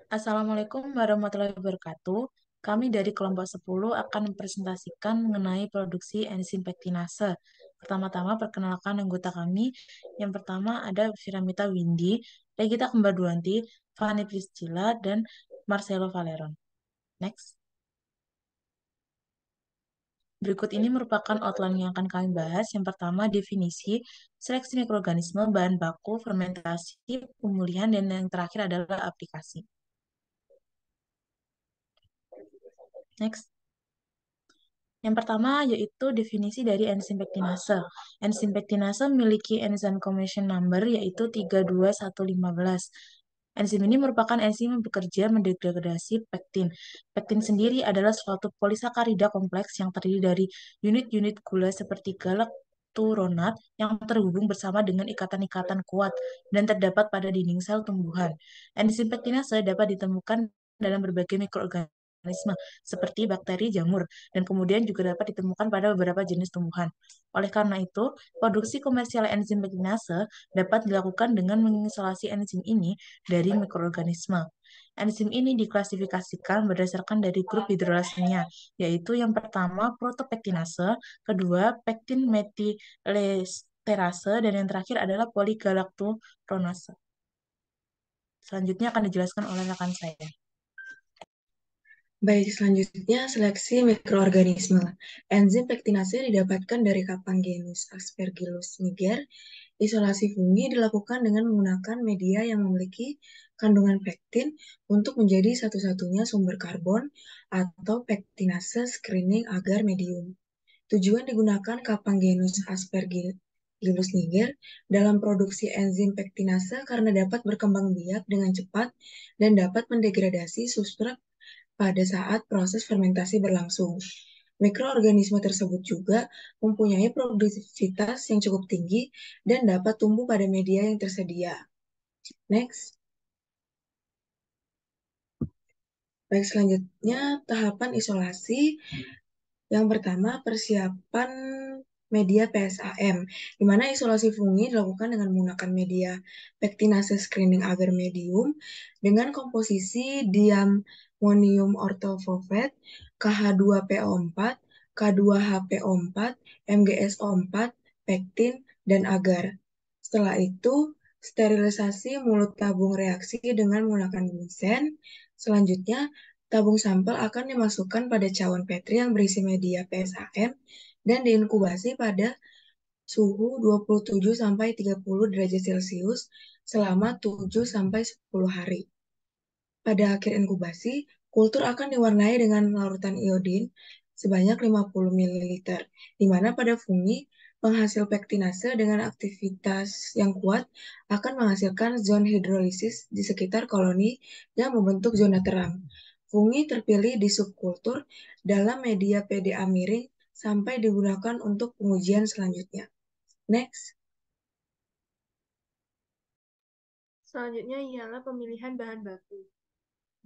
Assalamualaikum warahmatullahi wabarakatuh. Kami dari kelompok 10 akan mempresentasikan mengenai produksi enzim pektinase. Pertama-tama perkenalkan anggota kami. Yang pertama ada Firamita Windy, Regita Kembarduanti, Fani Priscilla, dan Marcelo Valeron. Next. Berikut ini merupakan outline yang akan kami bahas. Yang pertama, definisi, seleksi mikroorganisme, bahan baku, fermentasi, pemulihan, dan yang terakhir adalah aplikasi. Next. Yang pertama yaitu definisi dari enzim pektinase. Enzim pektinase memiliki enzyme combination number yaitu 32115. Enzim ini merupakan enzim yang bekerja mendegradasi pektin. Pektin sendiri adalah suatu polisakarida kompleks yang terdiri dari unit-unit gula seperti galakturonat yang terhubung bersama dengan ikatan-ikatan kuat dan terdapat pada dinding sel tumbuhan. Enzim pektinase dapat ditemukan dalam berbagai mikroorganisme seperti bakteri, jamur, dan kemudian juga dapat ditemukan pada beberapa jenis tumbuhan. Oleh karena itu, produksi komersial enzim pektinase dapat dilakukan dengan mengisolasi enzim ini dari mikroorganisme. Enzim ini diklasifikasikan berdasarkan dari grup hidrolasnya, yaitu yang pertama protopektinase, kedua pektin metilesterase, dan yang terakhir adalah poligalakturonase. Selanjutnya akan dijelaskan oleh rekan saya. Baik, selanjutnya seleksi mikroorganisme. Enzim pektinase didapatkan dari kapang genus Aspergillus niger. Isolasi fungi dilakukan dengan menggunakan media yang memiliki kandungan pektin untuk menjadi satu-satunya sumber karbon atau pektinase screening agar medium. Tujuan digunakan kapang genus Aspergillus niger dalam produksi enzim pektinase karena dapat berkembang biak dengan cepat dan dapat mendegradasi substrat pada saat proses fermentasi berlangsung. Mikroorganisme tersebut juga mempunyai produktivitas yang cukup tinggi dan dapat tumbuh pada media yang tersedia. Next. Baik, selanjutnya tahapan isolasi. Yang pertama, persiapan media PSAM, di mana isolasi fungi dilakukan dengan menggunakan media pektinase screening agar medium dengan komposisi diammonium ortofosfat, KH2PO4, K2HPO4, MgSO4, pektin, dan agar. Setelah itu, sterilisasi mulut tabung reaksi dengan menggunakan bunsen. Selanjutnya, tabung sampel akan dimasukkan pada cawan Petri yang berisi media PSAM dan diinkubasi pada suhu 27-30 derajat Celcius selama 7-10 hari. Pada akhir inkubasi, kultur akan diwarnai dengan larutan iodin sebanyak 50 ml, di mana pada fungi, penghasil pektinase dengan aktivitas yang kuat akan menghasilkan zona hidrolisis di sekitar koloni yang membentuk zona terang. Fungi terpilih di subkultur dalam media PDA miring sampai digunakan untuk pengujian selanjutnya. Next. Selanjutnya ialah pemilihan bahan baku.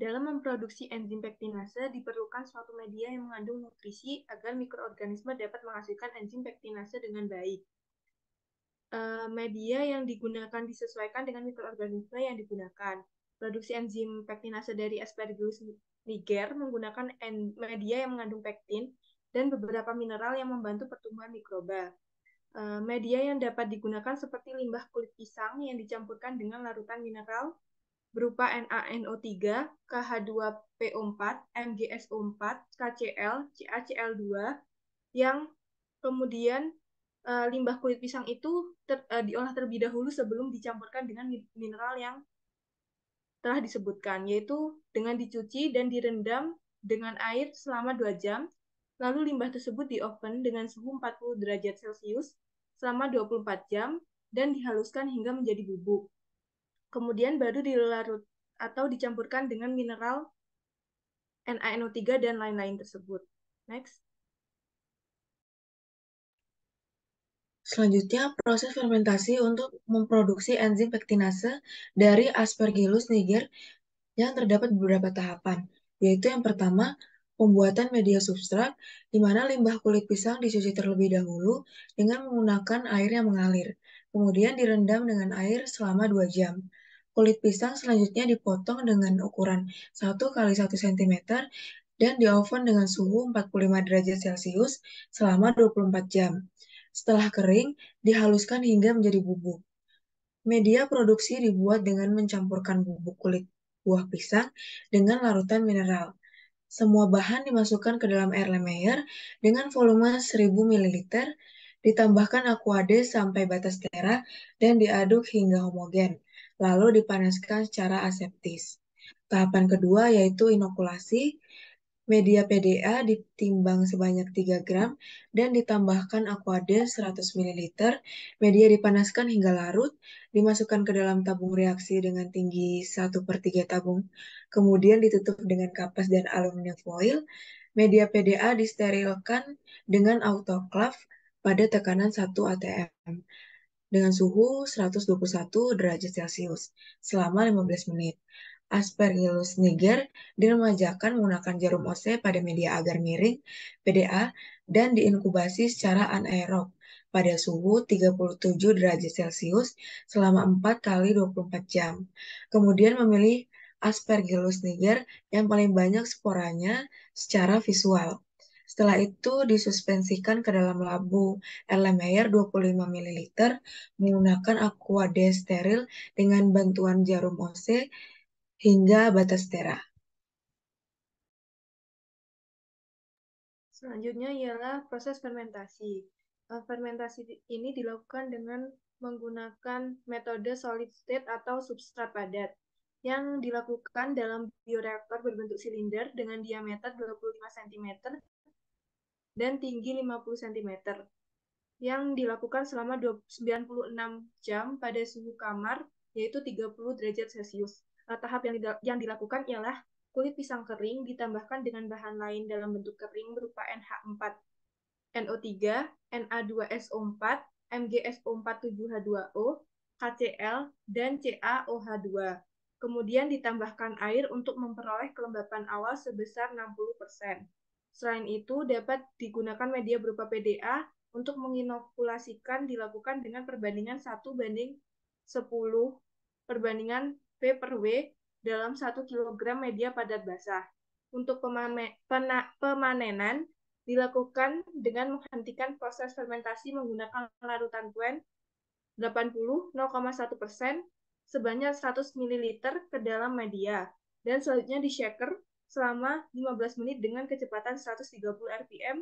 Dalam memproduksi enzim pektinase diperlukan suatu media yang mengandung nutrisi agar mikroorganisme dapat menghasilkan enzim pektinase dengan baik. Media yang digunakan disesuaikan dengan mikroorganisme yang digunakan. Produksi enzim pektinase dari Aspergillus niger menggunakan media yang mengandung pektin dan beberapa mineral yang membantu pertumbuhan mikroba. Media yang dapat digunakan seperti limbah kulit pisang yang dicampurkan dengan larutan mineral berupa NaNO3, KH2PO4, MgSO4, KCl, CaCl2 yang kemudian limbah kulit pisang itu diolah terlebih dahulu sebelum dicampurkan dengan mineral yang telah disebutkan, yaitu dengan dicuci dan direndam dengan air selama 2 jam, lalu limbah tersebut di oven dengan suhu 40 derajat Celcius selama 24 jam dan dihaluskan hingga menjadi bubuk. Kemudian baru dilarut atau dicampurkan dengan mineral NaNO3 dan lain-lain tersebut. Next. Selanjutnya, proses fermentasi untuk memproduksi enzim pektinase dari Aspergillus niger yang terdapat beberapa tahapan, yaitu yang pertama, pembuatan media substrat, di mana limbah kulit pisang dicuci terlebih dahulu dengan menggunakan air yang mengalir, kemudian direndam dengan air selama 2 jam. Kulit pisang selanjutnya dipotong dengan ukuran 1 kali 1 cm dan di oven dengan suhu 45 derajat Celcius selama 24 jam. Setelah kering, dihaluskan hingga menjadi bubuk. Media produksi dibuat dengan mencampurkan bubuk kulit buah pisang dengan larutan mineral. Semua bahan dimasukkan ke dalam air Lemaire dengan volume 1000 ml, ditambahkan aquade sampai batas tera, dan diaduk hingga homogen, lalu dipanaskan secara aseptis. Tahapan kedua yaitu inokulasi. Media PDA ditimbang sebanyak 3 gram dan ditambahkan aquade 100 ml. Media dipanaskan hingga larut, dimasukkan ke dalam tabung reaksi dengan tinggi 1/3 tabung, kemudian ditutup dengan kapas dan aluminium foil. Media PDA disterilkan dengan autoclave pada tekanan 1 atm dengan suhu 121 derajat Celcius selama 15 menit. Aspergillus niger diremajakan menggunakan jarum OC pada media agar miring (PDA) dan diinkubasi secara anaerob pada suhu 37 derajat Celcius selama 4 kali 24 jam. Kemudian memilih Aspergillus niger yang paling banyak sporanya secara visual. Setelah itu disuspensikan ke dalam labu Erlenmeyer 25 ml menggunakan aquade steril dengan bantuan jarum OC hingga batas tera. Selanjutnya ialah proses fermentasi. Fermentasi ini dilakukan dengan menggunakan metode solid state atau substrat padat yang dilakukan dalam bioreaktor berbentuk silinder dengan diameter 25 cm dan tinggi 50 cm yang dilakukan selama 96 jam pada suhu kamar yaitu 30 derajat Celcius. Tahap yang dilakukan ialah kulit pisang kering ditambahkan dengan bahan lain dalam bentuk kering berupa NH4, NO3, Na2SO4, MgSO47H2O, KCl, dan CaOH2. Kemudian ditambahkan air untuk memperoleh kelembapan awal sebesar 60%. Selain itu, dapat digunakan media berupa PDA untuk menginokulasikan dilakukan dengan perbandingan 1:10 perbandingan P/W dalam 1 kg media padat basah. Untuk pemanenan dilakukan dengan menghentikan proses fermentasi menggunakan larutan Quen 80,1% sebanyak 100 ml ke dalam media dan selanjutnya di shaker selama 15 menit dengan kecepatan 130 rpm.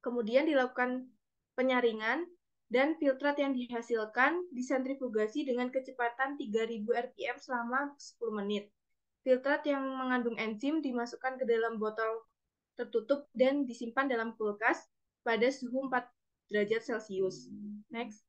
Kemudian dilakukan penyaringan dan filtrat yang dihasilkan disentrifugasi dengan kecepatan 3000 rpm selama 10 menit. Filtrat yang mengandung enzim dimasukkan ke dalam botol tertutup dan disimpan dalam kulkas pada suhu 4 derajat Celcius. Next.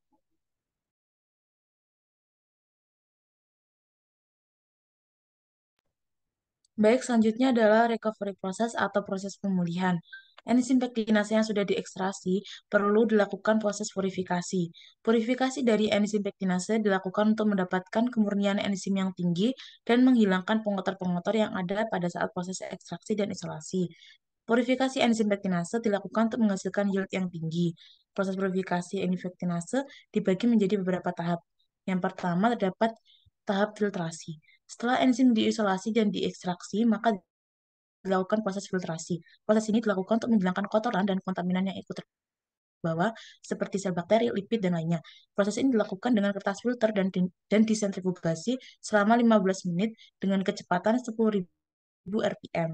Baik, selanjutnya adalah recovery process atau proses pemulihan. Enzim pektinase yang sudah diekstraksi perlu dilakukan proses purifikasi. Purifikasi dari enzim pektinase dilakukan untuk mendapatkan kemurnian enzim yang tinggi dan menghilangkan pengotor-pengotor yang ada pada saat proses ekstraksi dan isolasi. Purifikasi enzim pektinase dilakukan untuk menghasilkan yield yang tinggi. Proses purifikasi enzim pektinase dibagi menjadi beberapa tahap. Yang pertama terdapat tahap filtrasi. Setelah enzim diisolasi dan diekstraksi, maka dilakukan proses filtrasi. Proses ini dilakukan untuk menghilangkan kotoran dan kontaminan yang ikut terbawa, seperti sel bakteri, lipid, dan lainnya. Proses ini dilakukan dengan kertas filter dan disentrifugasi selama 15 menit dengan kecepatan 10.000 rpm.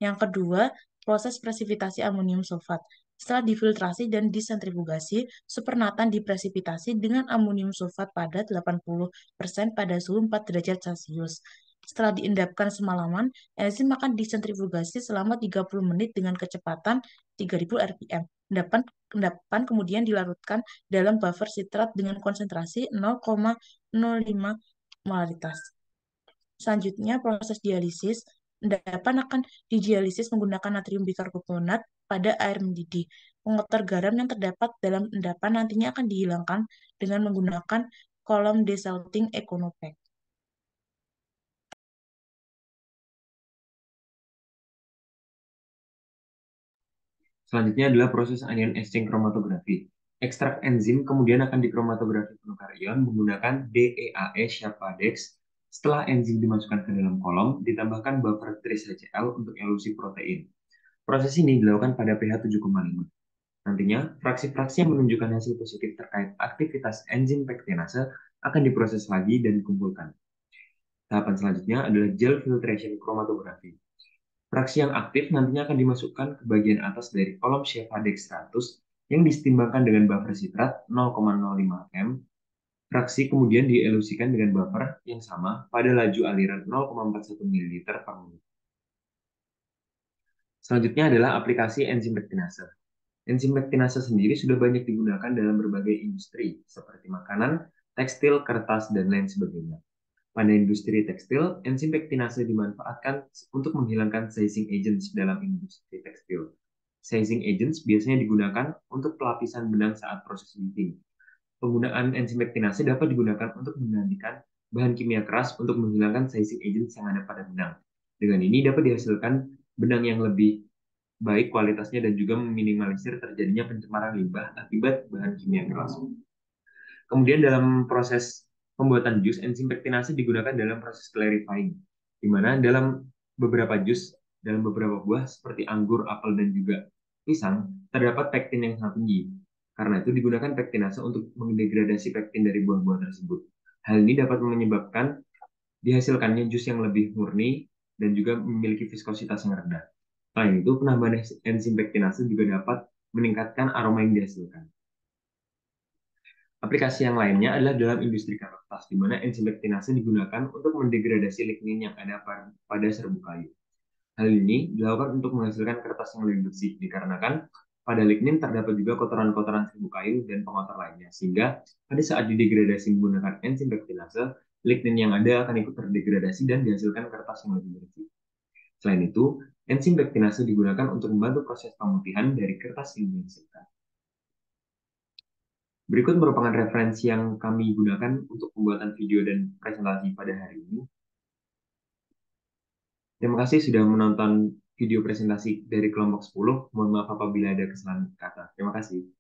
Yang kedua, proses presipitasi amonium sulfat. Setelah difiltrasi dan disentrifugasi, supernatan dipresipitasi dengan amonium sulfat pada 80% pada suhu 4 derajat Celcius. Setelah diendapkan semalaman, enzim akan disentrifugasi selama 30 menit dengan kecepatan 3000 rpm. Endapan kemudian dilarutkan dalam buffer sitrat dengan konsentrasi 0,05 molaritas. Selanjutnya, proses dialisis. Endapan akan didialisis menggunakan natrium bikarbonat pada air mendidih. Pengotor garam yang terdapat dalam endapan nantinya akan dihilangkan dengan menggunakan kolom desalting Econopack. Selanjutnya adalah proses anion exchange kromatografi. Ekstrak enzim kemudian akan dikromatografi penukar ion menggunakan DEAE Sharpadex Setelah enzim dimasukkan ke dalam kolom, ditambahkan buffer tris HCl untuk elusi protein. Proses ini dilakukan pada pH 7,5. Nantinya, fraksi-fraksi yang menunjukkan hasil positif terkait aktivitas enzim pektinase akan diproses lagi dan dikumpulkan. Tahapan selanjutnya adalah gel filtration chromatography. Fraksi yang aktif nantinya akan dimasukkan ke bagian atas dari kolom Sheva dextratus yang disetimbangkan dengan buffer sitrat 0,05 m. Fraksi kemudian dielusikan dengan buffer yang sama pada laju aliran 0,41 ml per menit. Selanjutnya adalah aplikasi enzim pektinase. Enzim pektinase sendiri sudah banyak digunakan dalam berbagai industri, seperti makanan, tekstil, kertas, dan lain sebagainya. Pada industri tekstil, enzim pektinase dimanfaatkan untuk menghilangkan sizing agents dalam industri tekstil. Sizing agents biasanya digunakan untuk pelapisan benang saat proses knitting. Penggunaan enzim pektinase dapat digunakan untuk menggantikan bahan kimia keras untuk menghilangkan sizing agents yang ada pada benang. Dengan ini dapat dihasilkan benang yang lebih baik kualitasnya dan juga meminimalisir terjadinya pencemaran limbah akibat bahan kimia keras. Kemudian dalam proses pembuatan jus, enzim pektinase digunakan dalam proses clarifying, di mana dalam beberapa jus, dalam beberapa buah seperti anggur, apel, dan juga pisang, terdapat pektin yang sangat tinggi. Karena itu digunakan pektinase untuk mendegradasi pektin dari buah-buah tersebut. Hal ini dapat menyebabkan dihasilkannya jus yang lebih murni dan juga memiliki viskositas yang rendah. Selain itu, penambahan enzim pektinase juga dapat meningkatkan aroma yang dihasilkan. Aplikasi yang lainnya adalah dalam industri kertas, di mana enzim pektinase digunakan untuk mendegradasi lignin yang ada pada serbuk kayu. Hal ini dilakukan untuk menghasilkan kertas yang lebih bersih, dikarenakan pada lignin terdapat juga kotoran-kotoran serbuk kayu dan pengotor lainnya, sehingga pada saat didegradasi menggunakan enzim pektinase, lignin yang ada akan ikut terdegradasi dan dihasilkan kertas yang lebih bersih. Selain itu, enzim pektinase digunakan untuk membantu proses pemutihan dari kertas yang dihasilkan. Berikut merupakan referensi yang kami gunakan untuk pembuatan video dan presentasi pada hari ini. Terima kasih sudah menonton video presentasi dari kelompok 10. Mohon maaf apabila ada kesalahan kata. Terima kasih.